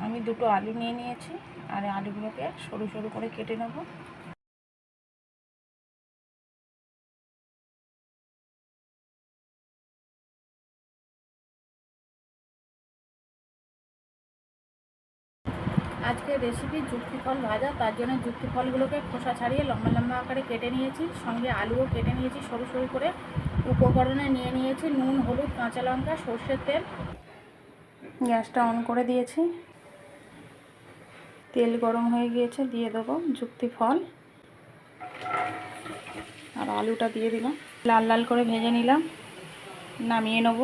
আমি দুটো আলু নিয়ে নিয়েছি, আর আলুগুলোকে সরু সরু করে কেটে নেব। আজকের রেসিপি যুক্তি ফল ভাজা, তার জন্য যুক্তি ফলগুলোকে খোসা ছাড়িয়ে লম্বা লম্বা আকারে কেটে নিয়েছি, সঙ্গে আলুও কেটে নিয়েছি সরু সরু করে। উপকরণে নিয়ে নিয়েছি নুন, হলুদ, কাঁচা লঙ্কা, সর্ষের তেল। গ্যাসটা অন করে দিয়েছি, তেল গরম হয়ে গিয়েছে, দিয়ে দেবো যুক্তি ফল আর আলুটা দিয়ে দিলাম। লাল লাল করে ভেজে নিলাম, নামিয়ে নেব।